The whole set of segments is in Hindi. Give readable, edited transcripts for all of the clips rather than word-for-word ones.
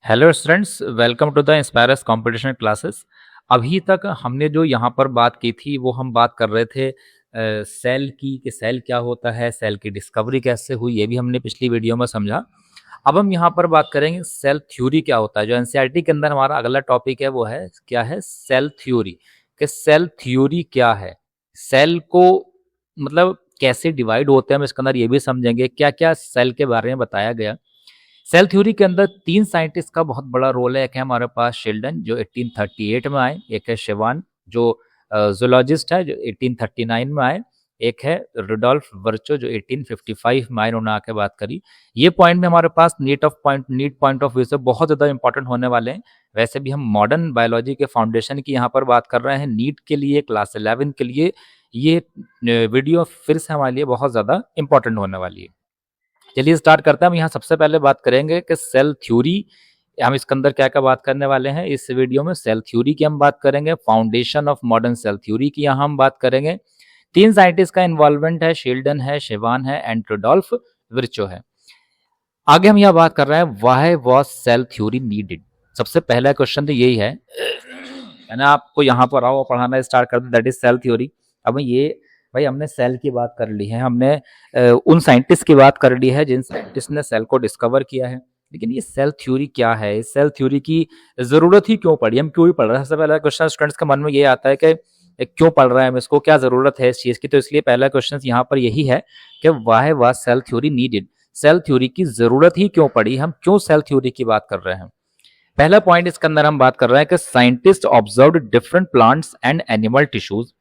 Hello students, welcome to the Inspirus competition classes. अभी तक हमने जो यहाँ पर बात की थी वो हम बात कर रहे थे सेल की कि सेल क्या होता है, सेल की डिस्कवरी कैसे हुई, ये भी हमने पिछली वीडियो में समझा। अब हम यहाँ पर बात करेंगे सेल थ्योरी क्या होता है। जो एनसीईआरटी के अंदर हमारा अगला टॉपिक है वो है क्या है, सेल थ्योरी। कि सेल थ्योरी क्या है, सेल को मतलब कैसे डिवाइड होते हैं हम इसके अंदर ये भी समझेंगे, क्या क्या सेल के बारे में बताया गया। सेल थ्योरी के अंदर तीन साइंटिस्ट का बहुत बड़ा रोल है। एक है हमारे पास शेल्डन जो 1838 में आए, एक है शेवान जो जूलॉजिस्ट है जो 1839 में आए, एक है रुडोल्फ वर्चो जो 1855 में आए, उन्होंने आके बात करी। ये पॉइंट में हमारे पास नीट पॉइंट ऑफ व्यू से बहुत ज़्यादा इंपॉर्टेंट होने वाले हैं। वैसे भी हम मॉडर्न बायोलॉजी के फाउंडेशन की यहाँ पर बात कर रहे हैं, नीट के लिए क्लास 11 के लिए ये वीडियो फिर से हमारे लिए बहुत ज़्यादा इंपॉर्टेंट होने वाली है। चलिए स्टार्ट करते हैं। हम यहाँ सबसे पहले बात करेंगे कि सेल थ्योरी, हम इसके अंदर क्या क्या बात करने वाले हैं इस वीडियो में। सेल थ्योरी की हम बात करेंगे, foundation of modern cell theory की यहाँ हम बात करेंगे। तीन साइंटिस्ट का इन्वॉल्वमेंट है, शेल्डन है, शेवान है एंड रुडोल्फ विर्चो है। आगे हम यह बात कर रहे हैं why was cell theory needed. सबसे पहला क्वेश्चन तो यही है, मैंने आपको यहाँ पर आओ पढ़ाना स्टार्ट कर दिया, दैट इज सेल थ्योरी। अब ये भाई हमने सेल की बात कर ली है, हमने उन साइंटिस्ट की बात कर ली है जिन साइंटिस्ट ने सेल को डिस्कवर किया है, लेकिन ये सेल थ्योरी क्या है, इस सेल थ्योरी की जरूरत ही क्यों पड़ी, हम क्यों ही पढ़ रहे हैं। सबसे पहला क्वेश्चन स्टूडेंट्स के मन में ये आता है कि क्यों पढ़ रहे हैं हम इसको, क्या जरूरत है इस चीज की। तो इसलिए पहला क्वेश्चन यहाँ पर यही है कि why was cell theory needed, cell theory की जरूरत ही क्यों पड़ी, हम क्यों सेल थ्योरी की बात कर रहे हैं। पहला पॉइंट इसके अंदर हम बात कर रहे हैं कि scientist observed different plants and animal tissues.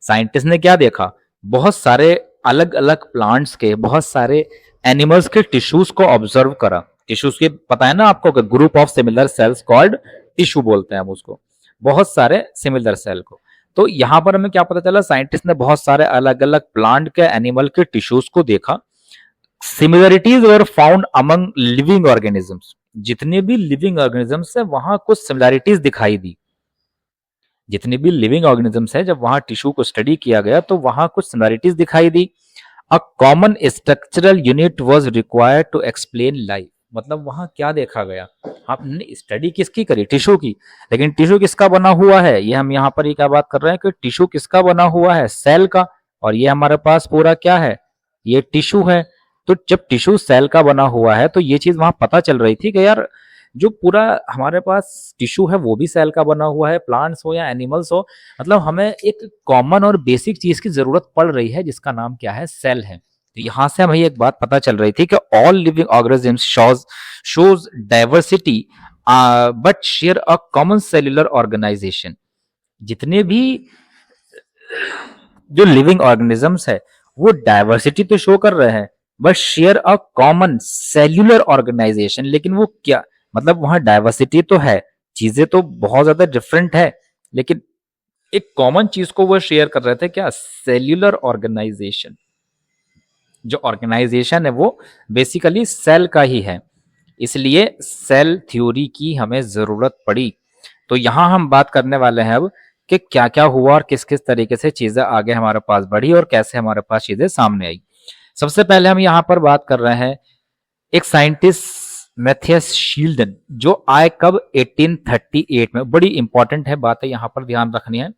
Scientist ने क्या देखा, बहुत सारे अलग अलग प्लांट्स के, बहुत सारे एनिमल्स के टिश्यूज को ऑब्जर्व करा। टिश्यूज के पता है ना आपको कि group of similar cells called tissue बोलते हैं हम उसको, बहुत सारे सिमिलर सेल को। तो यहां पर हमें क्या पता चला, साइंटिस्ट ने बहुत सारे अलग अलग प्लांट के, एनिमल के टिश्यूज को देखा। Similarities were found among living organisms, जितने भी लिविंग ऑर्गेनिजम्स है वहां कुछ सिमिलरिटीज दिखाई दी। जितने भी लिविंग ऑर्गेनिजम्स है, जब वहां टिश्यू को स्टडी किया गया तो वहां कुछ सिमिलरिटीज दिखाई दी। A common structural unit was required to explain life. मतलब वहां क्या देखा गया, आपने स्टडी किसकी करी, टिश्यू की, लेकिन टिश्यू किसका बना हुआ है, ये हम यहाँ पर ये क्या बात कर रहे हैं कि टिश्यू किसका बना हुआ है, सेल का। और ये हमारे पास पूरा क्या है, ये टिश्यू है। तो जब टिश्यू सेल का बना हुआ है तो ये चीज वहां पता चल रही थी कि यार जो पूरा हमारे पास टिश्यू है वो भी सेल का बना हुआ है, प्लांट्स हो या एनिमल्स हो, मतलब हमें एक कॉमन और बेसिक चीज की जरूरत पड़ रही है जिसका नाम क्या है, सेल है। तो यहां से हमें एक बात पता चल रही थी कि all living organisms shows diversity but share a common cellular organisation. जितने भी जो लिविंग ऑर्गेनिजम्स है वो डाइवर्सिटी तो शो कर रहे हैं but share a common cellular organisation. लेकिन वो क्या मतलब, वहां डाइवर्सिटी तो है, चीजें तो बहुत ज्यादा डिफरेंट है, लेकिन एक कॉमन चीज को वो शेयर कर रहे थे, क्या, सेल्यूलर ऑर्गेनाइजेशन। जो ऑर्गेनाइजेशन है वो बेसिकली सेल का ही है, इसलिए सेल थ्योरी की हमें जरूरत पड़ी। तो यहां हम बात करने वाले हैं अब कि क्या क्या हुआ और किस किस तरीके से चीजें आगे हमारे पास बढ़ी और कैसे हमारे पास चीजें सामने आई। सबसे पहले हम यहाँ पर बात कर रहे हैं एक साइंटिस्ट मैथियस शील्डन, जो आए कब, 1838 में। बड़ी इंपॉर्टेंट है बात है, यहां पर ध्यान रखनी है।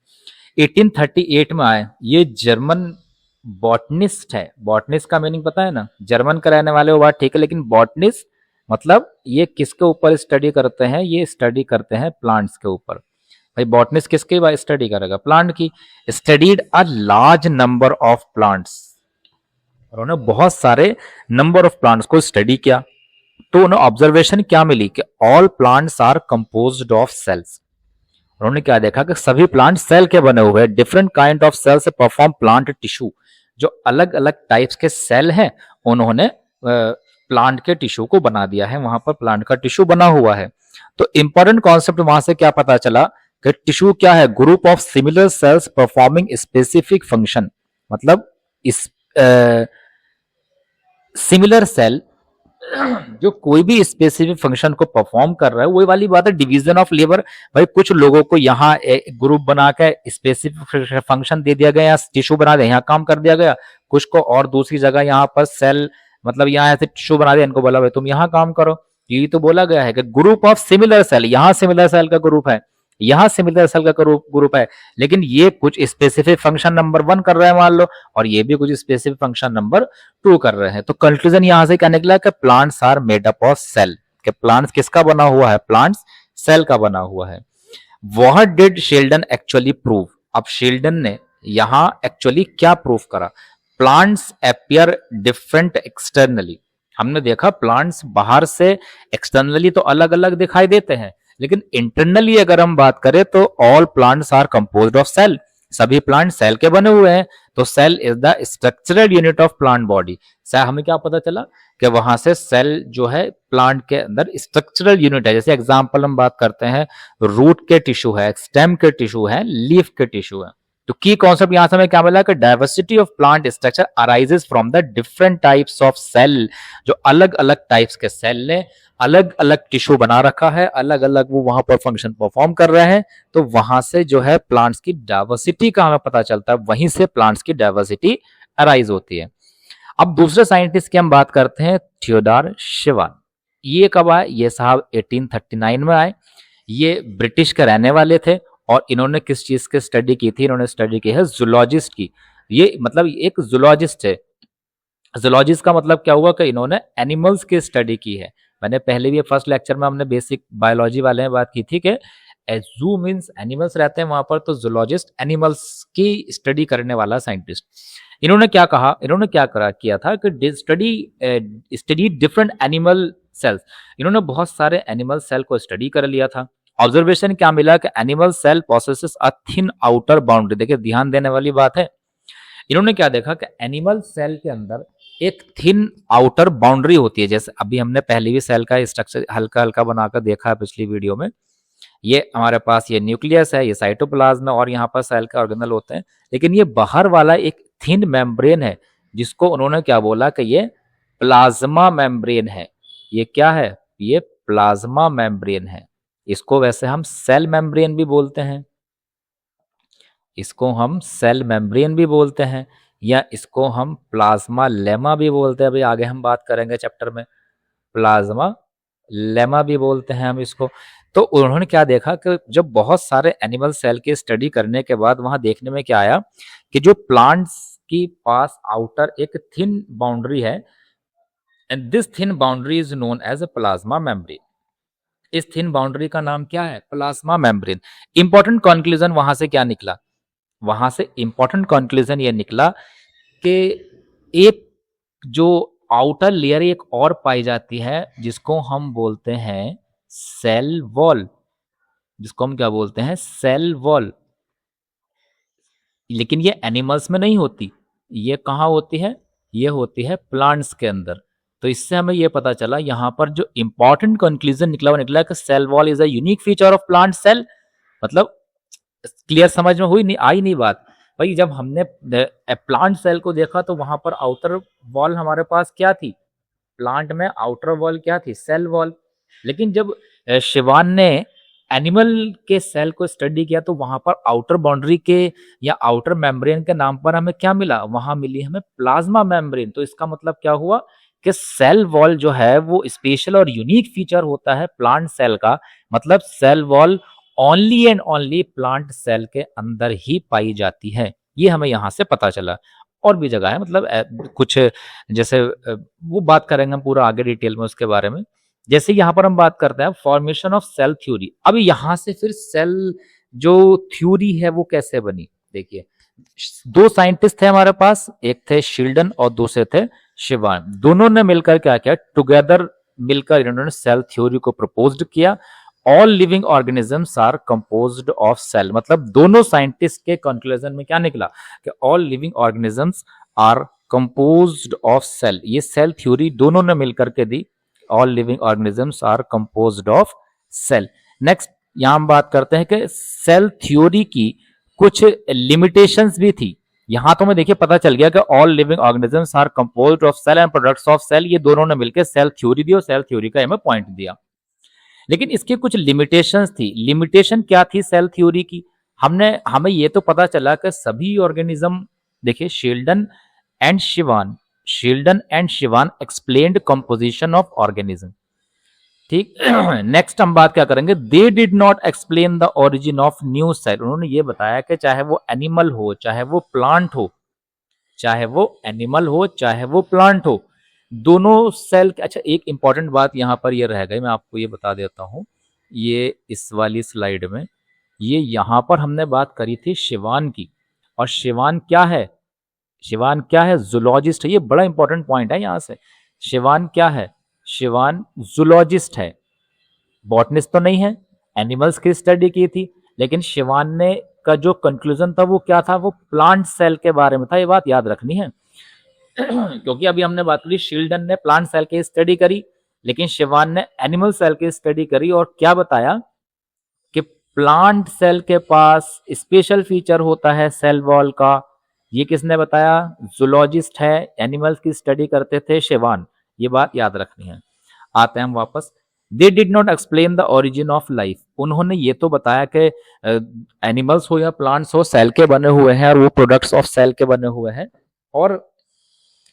1838 में आए, ये जर्मन बॉटनिस्ट है। बॉटनिस्ट का मीनिंग पता है ना, जर्मन का रहने वाले वो बात ठीक है, लेकिन बॉटनिस्ट मतलब ये किसके ऊपर स्टडी करते हैं, ये स्टडी करते हैं प्लांट्स के ऊपर। भाई बॉटनिस्ट किसके स्टडी करेगा, प्लांट की। Studied a large number of plants, उन्होंने बहुत सारे नंबर ऑफ प्लांट्स को स्टडी किया। तो उन्हें ऑब्जर्वेशन क्या मिली कि all plants are composed of cells. उन्होंने क्या देखा कि सभी प्लांट सेल के बने हुए हैं, डिफरेंट काइंड ऑफ सेल से परफॉर्म प्लांट टिश्यू। जो अलग अलग टाइप्स के सेल हैं उन्होंने प्लांट के टिश्यू को बना दिया है, वहां पर प्लांट का टिश्यू बना हुआ है। तो इंपॉर्टेंट कॉन्सेप्ट वहां से क्या पता चला कि टिश्यू क्या है, group of similar sales performing specific function. मतलब इस सिमिलर सेल जो कोई भी स्पेसिफिक फंक्शन को परफॉर्म कर रहा है, वही वाली बात है डिवीजन ऑफ लेबर। भाई कुछ लोगों को यहाँ ग्रुप बना के स्पेसिफिक फंक्शन दे दिया गया, टिश्यू बना दिया, यहाँ काम कर दिया गया। कुछ को और दूसरी जगह यहाँ पर सेल मतलब यहाँ ऐसे टिश्यू बना दिया, इनको बोला भाई तुम यहाँ काम करो। यही तो बोला गया है कि ग्रुप ऑफ सिमिलर सेल, यहाँ सिमिलर सेल का ग्रुप है, यहाँ सिमिलर सेल का ग्रुप है, लेकिन ये कुछ स्पेसिफिक फंक्शन नंबर 1 कर रहे हैं मान लो, और ये भी कुछ स्पेसिफिक फंक्शन नंबर 2 कर रहे हैं। तो कंक्लूजन यहाँ से क्या निकला कि plants are made up of cell, कि प्लांट्स किसका बना हुआ है, प्लांट्स सेल का बना हुआ है। What did Sheldon actually prove, अब शेल्डन ने यहां एक्चुअली क्या प्रूव करा, प्लांट्स अपीयर डिफरेंट एक्सटर्नली। हमने देखा प्लांट्स बाहर से एक्सटर्नली तो अलग अलग दिखाई देते हैं, लेकिन इंटरनली अगर हम बात करें तो all plants are composed of cell, सभी प्लांट सेल के बने हुए हैं। तो cell is the structural unit of plant body. हमें क्या पता चला कि वहां से सेल जो है प्लांट के अंदर स्ट्रक्चरल यूनिट है। जैसे एग्जांपल हम बात करते हैं, रूट के टिश्यू है, स्टेम के टिश्यू है, लीफ के टिश्यू है। तो की कॉन्सेप्ट यहां से हमें क्या मिला कि diversity of plant structure arises from the different types of cell, जो अलग अलग टाइप्स के सेल ने अलग अलग टिश्यू बना रखा है, अलग अलग वो वहां पर फंक्शन परफॉर्म कर रहे हैं। तो वहां से जो है प्लांट्स की डाइवर्सिटी का हमें पता चलता है, वहीं से प्लांट्स की डाइवर्सिटी अराइज होती है। अब दूसरे साइंटिस्ट की हम बात करते हैं, थियोडोर शिवान। ये कब आए, ये साहब 1839 में आए। ये ब्रिटिश के रहने वाले थे और इन्होंने किस चीज की स्टडी की थी, इन्होंने स्टडी की है जूलॉजिस्ट की। ये मतलब एक जूलॉजिस्ट है। जूलॉजिस्ट का मतलब क्या हुआ कि इन्होंने एनिमल्स की स्टडी की है। मैंने पहले भी फर्स्ट लेक्चर में हमने बेसिक बायोलॉजी वाले में बात की थी कि जू मीन्स एनिमल्स रहते हैं वहां पर, तो जूलॉजिस्ट एनिमल्स की स्टडी करने वाला साइंटिस्ट। इन्होंने क्या कहा, इन्होंने क्या किया था कि स्टडी डिफरेंट एनिमल सेल्स। इन्होंने बहुत सारे एनिमल सेल को स्टडी कर लिया था। ऑब्जर्वेशन क्या मिला कि animal cell possesses a thin outer boundary. देखिए ध्यान देने वाली बात है, इन्होंने क्या देखा कि एनिमल सेल के अंदर एक थिन आउटर बाउंड्री होती है। जैसे अभी हमने पहले भी सेल का स्ट्रक्चर हल्का हल्का बनाकर देखा है पिछली वीडियो में। ये हमारे पास ये न्यूक्लियस है, ये साइटोप्लाज्म है, और यहाँ पर सेल का ऑर्गेनल होते हैं। लेकिन ये बाहर वाला एक थिन मेम्ब्रेन है, जिसको उन्होंने क्या बोला कि ये प्लाज्मा मेम्ब्रेन है। ये क्या है, ये प्लाज्मा मेम्ब्रेन है। इसको वैसे हम सेल मेम्ब्रेन भी बोलते हैं, इसको हम सेल मेम्ब्रेन भी बोलते हैं, या इसको हम प्लाज्मा लेमा भी बोलते हैं। अभी आगे हम बात करेंगे चैप्टर में, प्लाज्मा लेमा भी बोलते हैं हम इसको। तो उन्होंने क्या देखा कि जब बहुत सारे एनिमल सेल की स्टडी करने के बाद वहां देखने में क्या आया कि जो प्लांट्स की पास आउटर एक थिन बाउंड्री है, and this thin boundary is known as a plasma membrane. इस थिन बाउंड्री का नाम क्या है, प्लाज्मा मेम्ब्रेन। इंपॉर्टेंट कंक्लूजन वहां से क्या निकला, वहां से इंपॉर्टेंट कंक्लूजन ये निकला कि एक जो आउटर लेयर एक और पाई जाती है, जिसको हम बोलते हैं सेल वॉल, जिसको हम क्या बोलते हैं, सेल वॉल। लेकिन ये एनिमल्स में नहीं होती, ये कहाँ होती है, ये होती है प्लांट्स के अंदर। तो इससे हमें ये पता चला, यहाँ पर जो इंपॉर्टेंट कंक्लूजन निकला वो निकला कि cell wall is a unique feature of plant cell. मतलब क्लियर समझ में हुई, नहीं आई नहीं बात भाई। जब हमने प्लांट सेल को देखा तो वहां पर आउटर वॉल हमारे पास क्या थी, प्लांट में आउटर वॉल क्या थी, सेल वॉल। लेकिन जब शिवान ने एनिमल के सेल को स्टडी किया तो वहां पर आउटर बाउंड्री के या आउटर मेम्ब्रेन के नाम पर हमें क्या मिला, वहां मिली हमें प्लाज्मा मेम्ब्रेन। तो इसका मतलब क्या हुआ कि सेल वॉल जो है वो स्पेशल और यूनिक फीचर होता है प्लांट सेल का। मतलब cell wall only and only plant cell के अंदर ही पाई जाती है। ये हमें यहां से पता चला। और भी जगह है, मतलब कुछ जैसे वो बात करेंगे हम पूरा आगे डिटेल में उसके बारे में। जैसे यहां पर हम बात करते हैं फॉर्मेशन ऑफ सेल थ्योरी। अब यहां से फिर सेल जो थ्योरी है वो कैसे बनी, देखिए दो साइंटिस्ट थे हमारे पास, एक थे शील्डन और दूसरे थे शिवान। दोनों ने मिलकर क्या किया, टुगेदर मिलकर इन्होंने सेल थ्योरी को प्रपोज्ड किया। All living organisms are composed of cell. मतलब दोनों साइंटिस्ट के कंक्लूजन में क्या निकला कि all living organisms are composed of cell. ये सेल थ्योरी दोनों ने मिलकर के दी, all living organisms are composed of cell. Next यहां हम बात करते हैं कि सेल थ्योरी की कुछ लिमिटेशंस भी थी। यहां तो हमें देखिए पता चल गया कि all living organisms are composed of cell and products of cell. ये दोनों ने मिलकर सेल थ्योरी दी और सेल थ्योरी का हमें पॉइंट दिया। लेकिन इसके कुछ लिमिटेशंस थी। लिमिटेशन क्या थी सेल थ्योरी की, हमें ये तो पता चला कि सभी ऑर्गेनिज्म, देखिए Schleiden and Schwann explained composition of organism. ठीक। नेक्स्ट हम बात क्या करेंगे, they did not explain the origin of new cell. उन्होंने ये बताया कि चाहे वो एनिमल हो चाहे वो प्लांट हो, चाहे वो एनिमल हो चाहे वो प्लांट हो, दोनों सेल। अच्छा, एक इंपॉर्टेंट बात यहां पर ये रह गई, मैं आपको ये बता देता हूं। ये इस वाली स्लाइड में, ये यहां पर हमने बात करी थी शिवान की, और शिवान क्या है, शिवान क्या है, जूलॉजिस्ट है। ये बड़ा इंपॉर्टेंट पॉइंट है यहां से। शिवान क्या है, शिवान जूलॉजिस्ट है, बॉटनिस्ट तो नहीं है। एनिमल्स की स्टडी की थी, लेकिन शिवान ने का जो कंक्लूजन था वो क्या था, वो प्लांट सेल के बारे में था। ये बात याद रखनी है। क्योंकि अभी हमने बात करी, शील्डन ने प्लांट सेल की स्टडी करी, लेकिन शिवान ने एनिमल सेल की स्टडी करी, और क्या बताया कि प्लांट सेल के पास स्पेशल फीचर होता है सेल वॉल का। ये किसने बताया, जूलॉजिस्ट है, एनिमल्स की स्टडी करते थे शिवान। ये बात याद रखनी है। आते हैं हम वापस। दे did not explain the origin of life. उन्होंने ये तो बताया कि एनिमल्स हो या प्लांट्स हो, सेल के बने हुए हैं और वो प्रोडक्ट्स ऑफ सेल के बने हुए हैं, और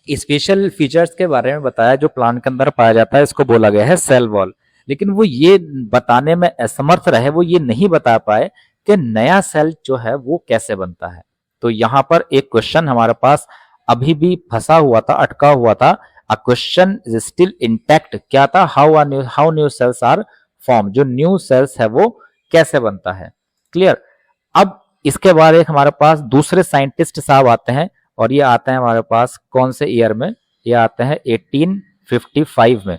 स्पेशल फीचर्स के बारे में बताया जो प्लांट के अंदर पाया जाता है, इसको बोला गया है सेल वॉल। लेकिन वो ये बताने में असमर्थ रहे, वो ये नहीं बता पाए कि नया सेल जो है वो कैसे बनता है। तो यहां पर एक क्वेश्चन हमारे पास अभी भी फंसा हुआ था, अटका हुआ था। A question is still intact. क्या था, how new cells are form. जो न्यू सेल्स है वो कैसे बनता है। क्लियर। अब इसके बाद एक हमारे पास दूसरे साइंटिस्ट साहब आते हैं, और ये आते हैं हमारे पास कौन से ईयर में, ये आते हैं 1855 में।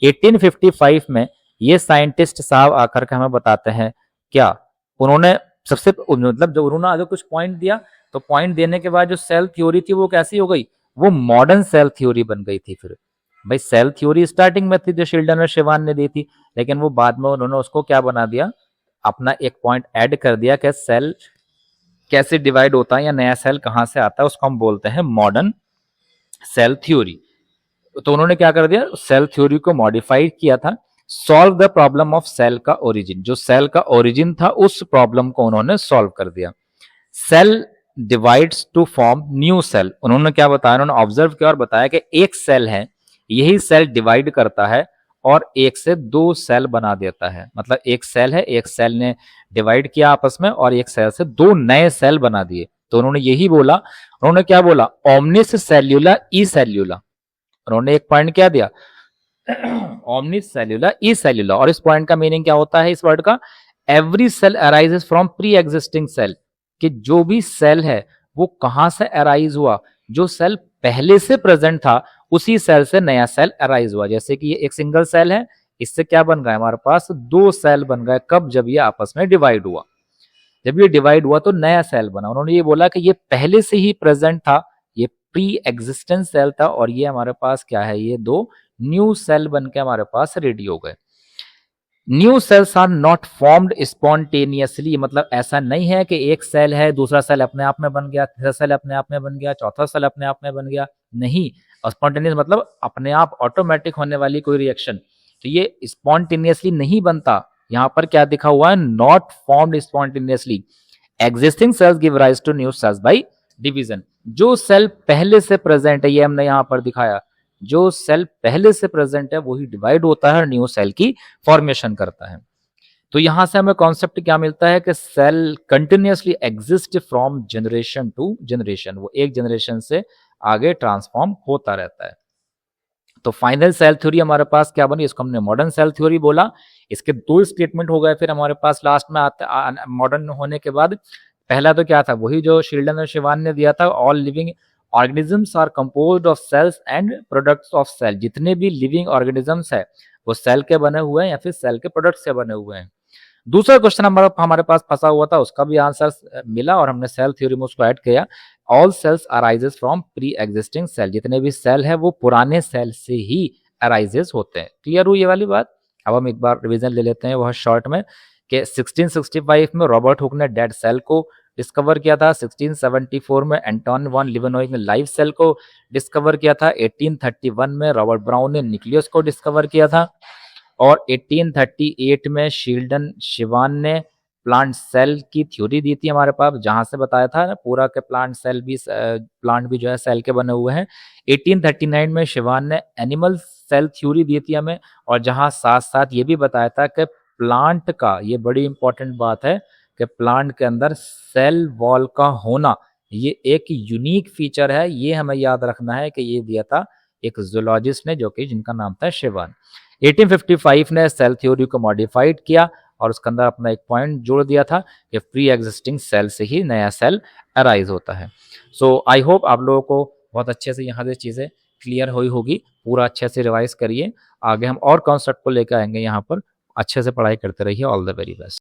1855 में ये साइंटिस्ट साहब आकर के हमें बताते हैं क्या, उन्होंने सबसे मतलब जब उन्होंने आगे कुछ पॉइंट दिया, तो पॉइंट देने के बाद जो सेल थ्योरी थी वो कैसी हो गई, वो मॉडर्न सेल थ्योरी बन गई थी। फिर भाई सेल थ्योरी स्टार्टिंग में थी जो शील्डन और शिवान ने दी थी, लेकिन वो बाद में उन्होंने उसको क्या बना दिया, अपना एक पॉइंट ऐड कर दिया कि सेल कैसे डिवाइड होता है या नया सेल कहां से आता है, उसको हम बोलते हैं मॉडर्न सेल थ्योरी। तो उन्होंने क्या कर दिया, सेल थ्योरी को मॉडिफाइड किया था। Solve the problem of cell का ओरिजिन, जो सेल का ओरिजिन था उस प्रॉब्लम को उन्होंने सॉल्व कर दिया। Cell divides to form new cell. उन्होंने क्या बताया, उन्होंने ऑब्जर्व किया और बताया कि एक सेल है, यही सेल डिवाइड करता है और एक से दो सेल बना देता है। मतलब एक सेल है, एक सेल ने डिवाइड किया आपस में और एक सेल से दो नए सेल बना दिए। तो उन्होंने यही बोला, उन्होंने क्या बोला, ओमनिस सेल्यूला ई सेल्यूला। उन्होंने एक पॉइंट क्या दिया, ओमनिस सेल्यूला ई सेल्यूला। और इस पॉइंट का मीनिंग क्या होता है इस वर्ड का, every cell arises from pre existing cell. कि जो भी सेल है वो कहां से अराइज हुआ, जो सेल पहले से प्रेजेंट था उसी सेल से नया सेल अराइज हुआ। जैसे कि ये एक सिंगल सेल है, इससे क्या बन गया हमारे पास, दो सेल बन गए। कब, जब ये आपस में डिवाइड हुआ। जब ये डिवाइड हुआ तो नया सेल बना। उन्होंने ये बोला कि ये पहले से ही प्रेजेंट था, ये प्री एग्जिस्टेंस सेल था, और ये हमारे पास क्या है, ये दो न्यू सेल बन के हमारे पास रेडी हो गए। New cells are not formed spontaneously. मतलब ऐसा नहीं है कि एक सेल है, दूसरा सेल अपने आप में बन गया, तीसरा सेल अपने आप में बन गया, चौथा सेल अपने आप में बन गया। नहीं, स्पॉन्टेनियस मतलब अपने आप ऑटोमेटिक होने वाली कोई रिएक्शन। तो ये स्पॉन्टेनियसली नहीं बनता। यहां पर क्या दिखा हुआ है, not formed spontaneously. Existing cells give rise to new cells by division. जो सेल पहले से प्रेजेंट है, ये हमने यहां पर दिखाया, जो सेल पहले से प्रेजेंट है वही डिवाइड होता है और न्यू सेल की फॉर्मेशन करता है। तो यहां से हमें कॉन्सेप्ट क्या मिलता है कि cell continuously exist from generation to generation. वो एक जनरेशन से आगे ट्रांसफॉर्म होता रहता है। तो फाइनल सेल थ्योरी हमारे पास क्या बनी, इसको हमने मॉडर्न सेल थ्योरी बोला। इसके दो स्टेटमेंट हो गए। फिर हमारे पास लास्ट में आते मॉडर्न होने के बाद पहला तो क्या था, वही जो शील्डन और शिवान ने दिया था, all living organisms are composed of cells and products of cell. जितने भी लिविंग ऑर्गेनिजम्स है वो सेल के बने हुए हैं या फिर सेल के प्रोडक्ट से बने हुए हैं। दूसरा क्वेश्चन हमारे पास फंसा हुआ था, उसका भी आंसर मिला और हमने सेल थ्योरी में उसको ऐड किया। All cells arises from pre existing cell. जितने भी सेल है वो पुराने सेल से ही अराइजेस होते हैं। क्लियर हुई ये वाली बात। अब हम एक बार रिवीजन ले लेते हैं वह शॉर्ट में, कि 1665 में रॉबर्ट हुक ने डेड सेल को डिस्कवर किया था। 1674 में एंटोन वॉन लिवेनोइक ने लाइव सेल को डिस्कवर किया था। 1831 में रॉबर्ट ब्राउन ने न्यूक्लियस को डिस्कवर किया था। और 1838 में शील्डन शिवान ने प्लांट सेल की थ्योरी दी थी हमारे पास, जहाँ से बताया था ना पूरा के प्लांट भी जो है सेल के बने हुए हैं। 1839 में शिवान ने एनिमल सेल थ्योरी दी थी हमें, और जहाँ साथ साथ ये भी बताया था कि प्लांट का, ये बड़ी इंपॉर्टेंट बात है कि प्लांट के अंदर सेल वॉल का होना ये एक यूनिक फीचर है। ये हमें याद रखना है कि ये दिया था एक जूलॉजिस्ट ने, जो कि जिनका नाम था शिवान। 1855 ने सेल थ्योरी को मॉडिफाइड किया और उसके अंदर अपना एक पॉइंट जोड़ दिया था कि प्री एग्जिस्टिंग सेल से ही नया सेल अराइज होता है। सो आई होप आप लोगों को बहुत अच्छे से यहाँ से चीज़ें क्लियर हुई होगी। पूरा अच्छे से रिवाइज करिए, आगे हम और कॉन्सेप्ट को लेकर आएंगे यहाँ पर। अच्छे से पढ़ाई करते रहिए। All the very best.